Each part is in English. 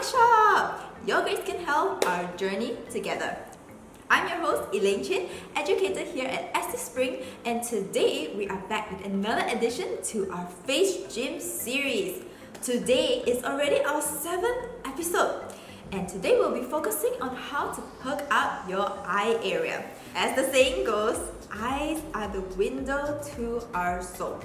Workshop! Your great skin health, our journey together. I'm your host, Elaine Chin, educator here at AsterSpring, and today we are back with another addition to our Face Gym series. Today is already our 7th episode, and today we'll be focusing on how to perk up your eye area. As the saying goes, eyes are the window to our soul.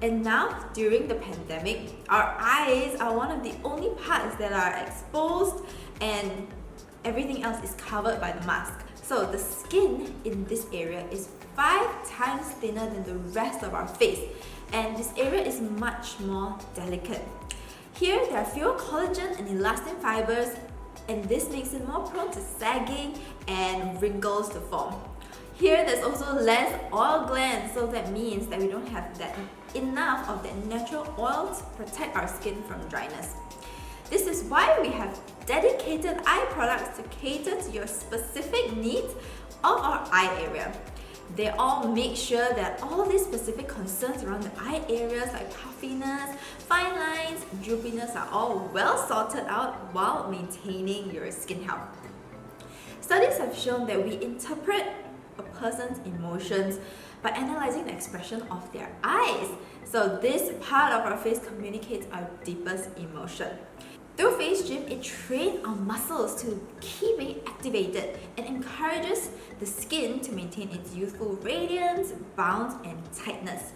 And now, during the pandemic, our eyes are one of the only parts that are exposed and everything else is covered by the mask. So the skin in this area is 5 times thinner than the rest of our face, and this area is much more delicate. Here, there are fewer collagen and elastin fibers, and this makes it more prone to sagging and wrinkles to form. Here, there's also less oil glands, so that means that we don't have enough of that natural oil to protect our skin from dryness. This is why we have dedicated eye products to cater to your specific needs of our eye area. They all make sure that all these specific concerns around the eye areas like puffiness, fine lines, droopiness are all well sorted out while maintaining your skin health. Studies have shown that we interpret a person's emotions by analyzing the expression of their eyes. So this part of our face communicates our deepest emotion. Through Face Gym, it trains our muscles to keep being activated and encourages the skin to maintain its youthful radiance, bounce, and tightness.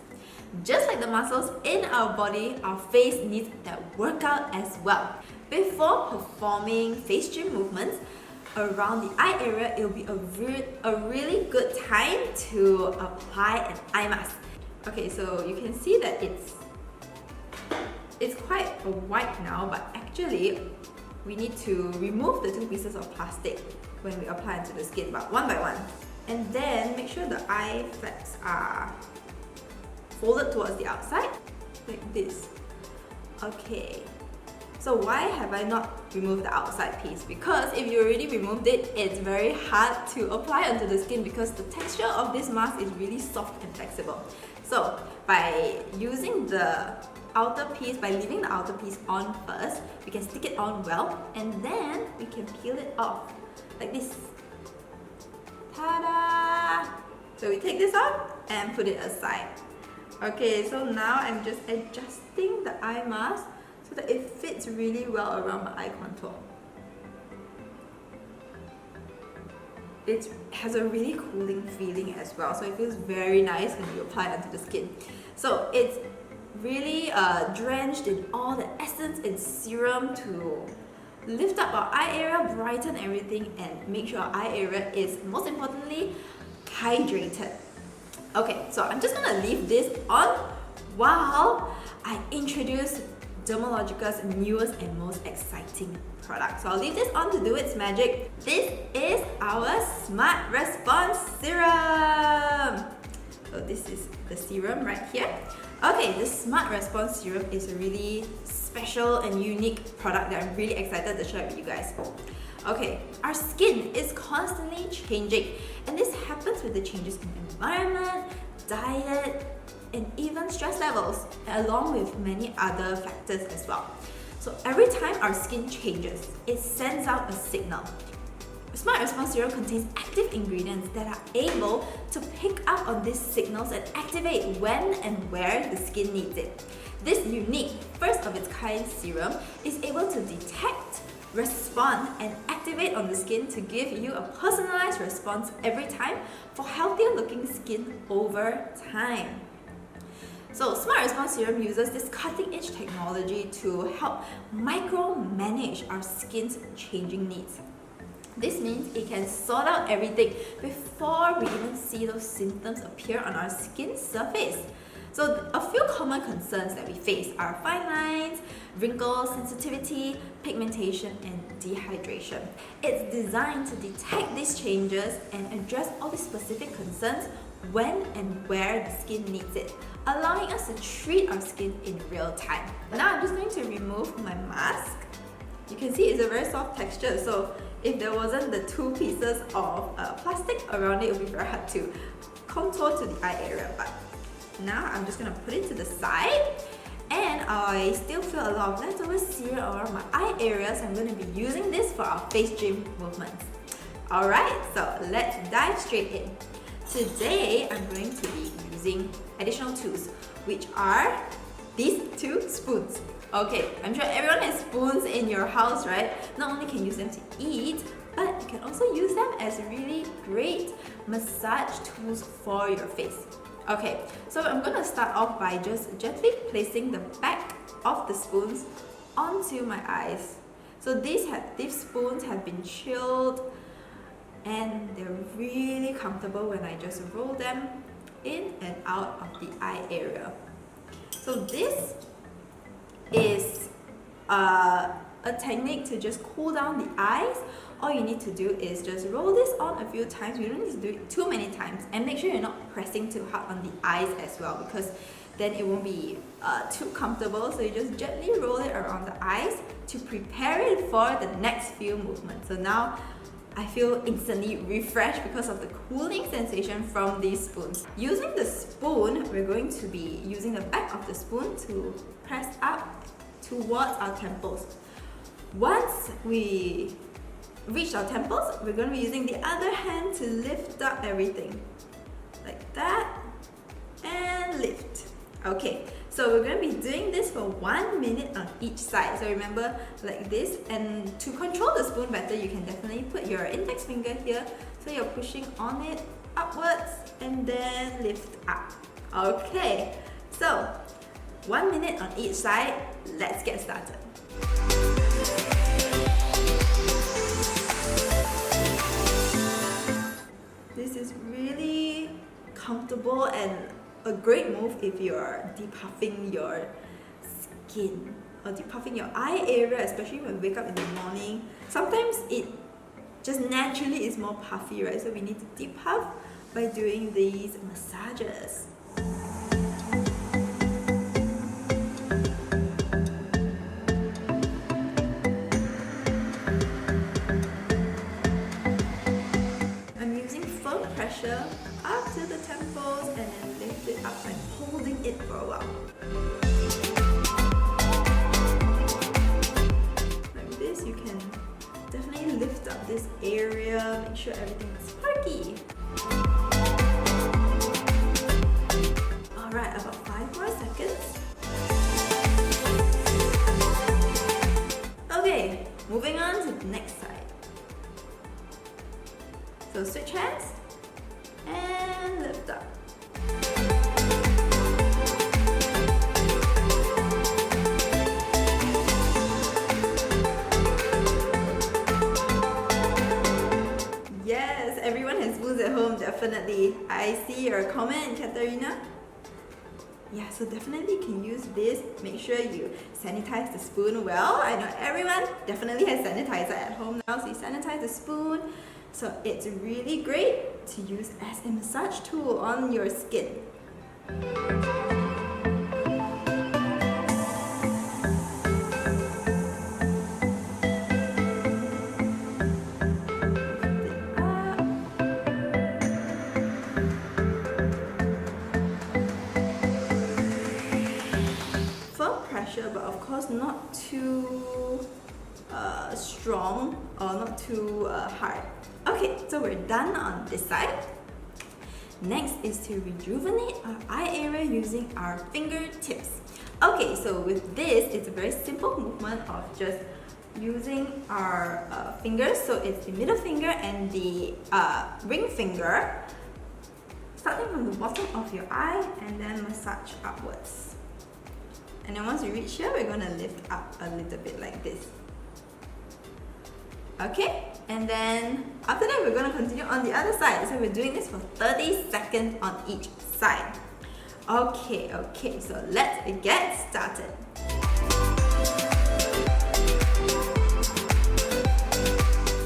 Just like the muscles in our body, our face needs that workout as well. Before performing Face Gym movements around the eye area, it will be a really good time to apply an eye mask. Okay, so you can see that it's quite white now, but actually we need to remove the 2 pieces of plastic when we apply into the skin, but one by one. And then make sure the eye flaps are folded towards the outside, like this. Okay. So why have I not removed the outside piece? Because if you already removed it, it's very hard to apply onto the skin because the texture of this mask is really soft and flexible. So by using the outer piece, by leaving the outer piece on first, we can stick it on well, and then we can peel it off like this. Ta-da! So we take this off and put it aside. Okay, so now I'm just adjusting the eye mask so that it fits really well around my eye contour. It has a really cooling feeling as well, so it feels very nice when you apply it onto the skin. So it's really drenched in all the essence and serum to lift up our eye area, brighten everything, and make sure our eye area is, most importantly, hydrated. Okay, so I'm just gonna leave this on while I introduce Dermalogica's newest and most exciting product. So I'll leave this on to do its magic. This is our Smart Response Serum. So this is the serum right here. Okay, the Smart Response Serum is a really special and unique product that I'm really excited to share with you guys. Okay, our skin is constantly changing, and this happens with the changes in environment, diet, and even stress levels, along with many other factors as well. So every time our skin changes, it sends out a signal. Smart Response Serum contains active ingredients that are able to pick up on these signals and activate when and where the skin needs it. This unique, first of its kind serum is able to detect, respond, and activate on the skin to give you a personalized response every time for healthier looking skin over time. So Smart Response Serum uses this cutting-edge technology to help micromanage our skin's changing needs. This means it can sort out everything before we even see those symptoms appear on our skin surface. So a few common concerns that we face are fine lines, wrinkles, sensitivity, pigmentation, and dehydration. It's designed to detect these changes and address all these specific concerns when and where the skin needs it, allowing us to treat our skin in real time. Now I'm just going to remove my mask. You can see it's a very soft texture, so if there wasn't the 2 pieces of plastic around it, it would be very hard to contour to the eye area. But now I'm just going to put it to the side, and I still feel a lot of leftover serum around my eye area, so I'm going to be using this for our face gym movements. Alright, so let's dive straight in. Today, I'm going to be using additional tools, which are these two spoons. Okay, I'm sure everyone has spoons in your house, right? Not only can you use them to eat, but you can also use them as really great massage tools for your face. Okay, so I'm going to start off by just gently placing the back of the spoons onto my eyes. So these spoons have been chilled and they're really comfortable when I just roll them in and out of the eye area. So this is a technique to just cool down the eyes. All you need to do is just roll this on a few times. You don't need to do it too many times, and make sure you're not pressing too hard on the eyes as well, because then it won't be too comfortable. So you just gently roll it around the eyes to prepare it for the next few movements. So now I feel instantly refreshed because of the cooling sensation from these spoons. Using the spoon, we're going to be using the back of the spoon to press up towards our temples. Once we reach our temples, we're going to be using the other hand to lift up everything. Like that, and lift. Okay, so we're going to be doing this for 1 minute on each side. So remember, like this, and to control the spoon better, you can definitely put your index finger here. So you're pushing on it upwards and then lift up. Okay, so 1 minute on each side. Let's get started. This is really comfortable and a great move if you're depuffing your skin or depuffing your eye area, especially when we wake up in the morning. Sometimes it just naturally is more puffy, right? So we need to depuff by doing these massages. Pressure up to the temples and then lift it up and holding it for a while. Like this, you can definitely lift up this area, make sure everything is perky. Alright, about 5 more seconds. Okay, moving on to the next side. So switch hands and lift up. Yes, everyone has spoons at home, definitely. I see your comment, Katarina. Yeah, so definitely you can use this. Make sure you sanitize the spoon well. I know everyone definitely has sanitizer at home now, so you sanitize the spoon. So it's really great to use as a massage tool on your skin. Firm pressure, but of course not too strong or not too hard. Okay, so we're done on this side. Next is to rejuvenate our eye area using our fingertips. Okay, so with this, it's a very simple movement of just using our fingers. So it's the middle finger and the ring finger, starting from the bottom of your eye and then massage upwards. And then once you reach here, we're going to lift up a little bit like this. Okay, and then after that we're going to continue on the other side. So we're doing this for 30 seconds on each side. Okay, so let's get started.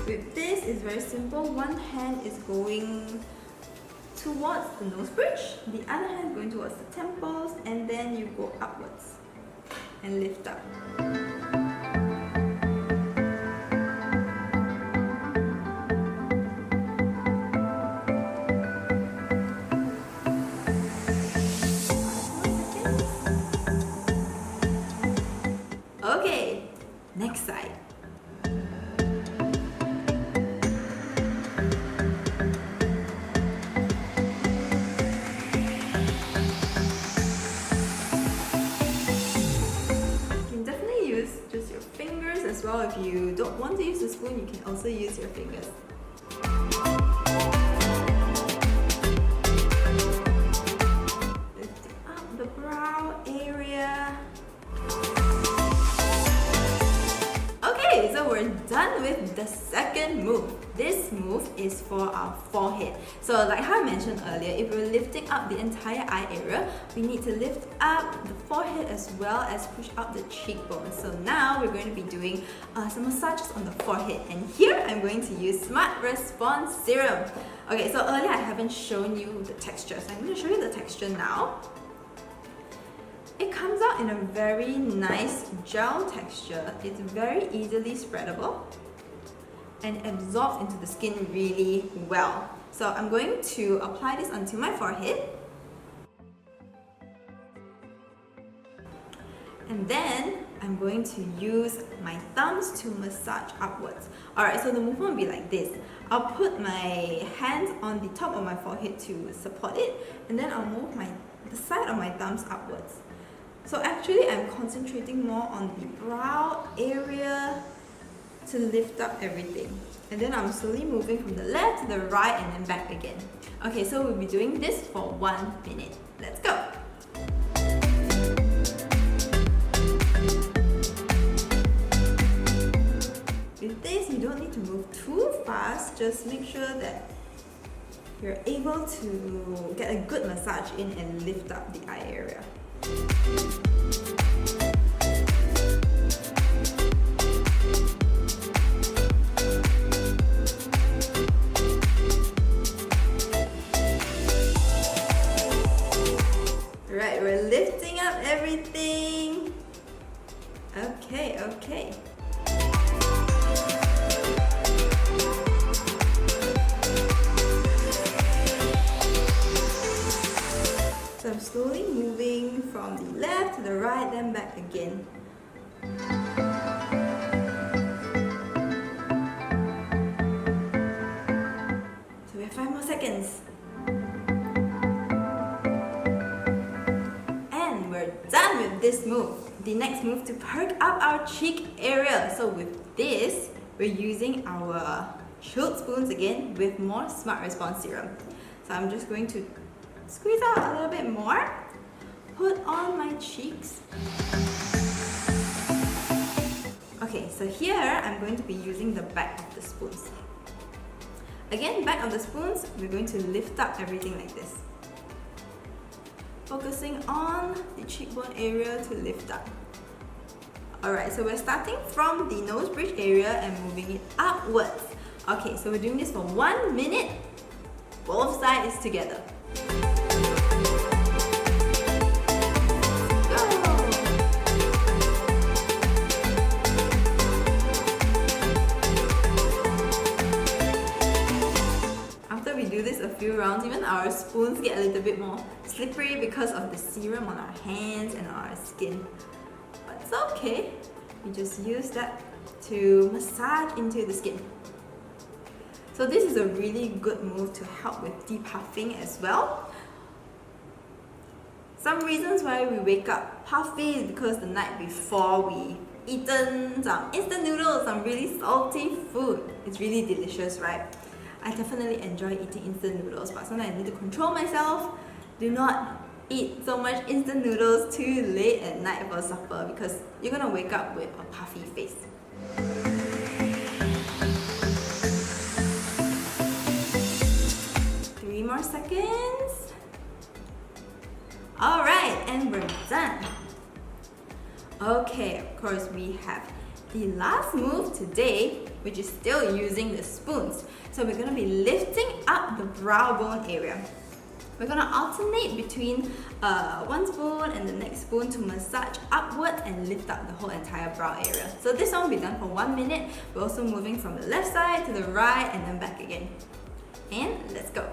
With this, it's very simple. One hand is going towards the nose bridge, the other hand going towards the temples, and then you go upwards and lift up. if you don't want to use the spoon, you can also use your fingers. Lifting up the brow area. Okay, so we're done with the second move. This move is for our forehead. So like how I mentioned earlier, if we're lifting up the entire eye area, we need to lift up the forehead as well as push up the cheekbone. So now we're going to be doing some massages on the forehead. And here I'm going to use Smart Response Serum. Okay, so earlier I haven't shown you the texture, so I'm going to show you the texture now. It comes out in a very nice gel texture. It's very easily spreadable and absorbs into the skin really well. So I'm going to apply this onto my forehead. And then I'm going to use my thumbs to massage upwards. Alright, so the movement will be like this. I'll put my hands on the top of my forehead to support it, and then I'll move the side of my thumbs upwards. So actually I'm concentrating more on the brow area to lift up everything. And then I'm slowly moving from the left to the right and then back again. Okay, so we'll be doing this for 1 minute. Let's go! With this, you don't need to move too fast. Just make sure that you're able to get a good massage in and lift up the eye area. Right, we're lifting up everything. Okay. So I'm slowly moving from the left to the right, then back again. So we have 5 more seconds. And we're done with this move. The next move to perk up our cheek area. So with this, we're using our chilled spoons again with more Smart Response Serum. So I'm just going to squeeze out a little bit more, put on my cheeks. Okay, so here I'm going to be using the back of the spoons. Again, back of the spoons, we're going to lift up everything like this. Focusing on the cheekbone area to lift up. Alright, so we're starting from the nose bridge area and moving it upwards. Okay, so we're doing this for 1 minute, both sides together. A few rounds, even our spoons get a little bit more slippery because of the serum on our hands and our skin. But it's okay, we just use that to massage into the skin. So this is a really good move to help with depuffing as well. Some reasons why we wake up puffy is because the night before we eaten some instant noodles, some really salty food. It's really delicious, right? I definitely enjoy eating instant noodles, but sometimes I need to control myself. Do not eat so much instant noodles too late at night for supper because you're gonna wake up with a puffy face. 3 more seconds. Alright, and we're done. Okay, of course we have the last move today, which is still using the spoons. So we're going to be lifting up the brow bone area. We're going to alternate between one spoon and the next spoon to massage upwards and lift up the whole entire brow area. So this one will be done for 1 minute. We're also moving from the left side to the right and then back again. And let's go.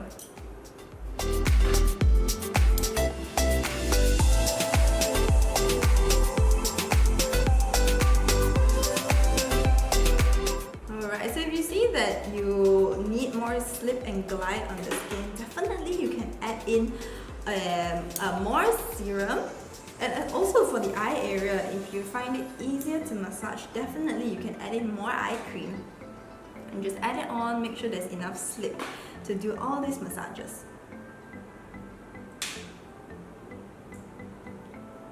So if you see that you need more slip and glide on the skin, definitely you can add in more serum And also for the eye area, if you find it easier to massage, definitely you can add in more eye cream. And just add it on, make sure there's enough slip to do all these massages.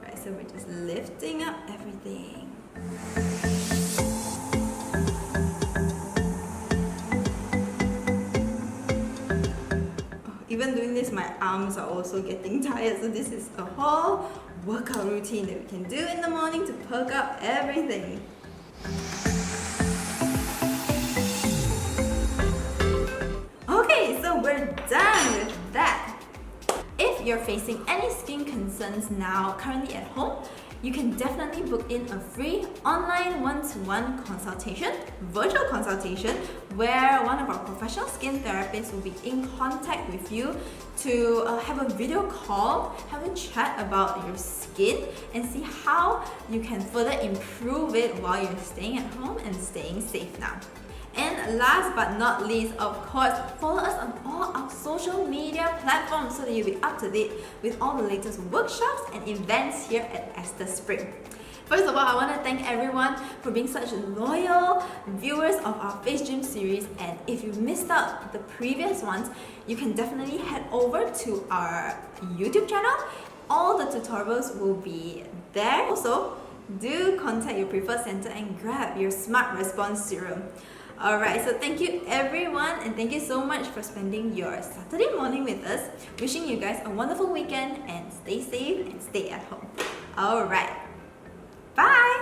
Right, so we're just lifting up everything. Even doing this, my arms are also getting tired, so this is a whole workout routine that we can do in the morning to perk up everything. Okay, so we're done with that. If you're facing any skin concerns now currently at home, you can definitely book in a free online one-to-one consultation, virtual consultation, where one of our professional skin therapists will be in contact with you to have a video call, have a chat about your skin and see how you can further improve it while you're staying at home and staying safe now. And last but not least, of course, follow us on all our social media platforms so that you'll be up to date with all the latest workshops and events here at AsterSpring. First of all, I want to thank everyone for being such loyal viewers of our Face Gym series, and if you missed out the previous ones, you can definitely head over to our YouTube channel. All the tutorials will be there. Also, do contact your preferred center and grab your Smart Response Serum. Alright, so thank you everyone, and thank you so much for spending your Saturday morning with us. Wishing you guys a wonderful weekend and stay safe and stay at home. Alright, bye!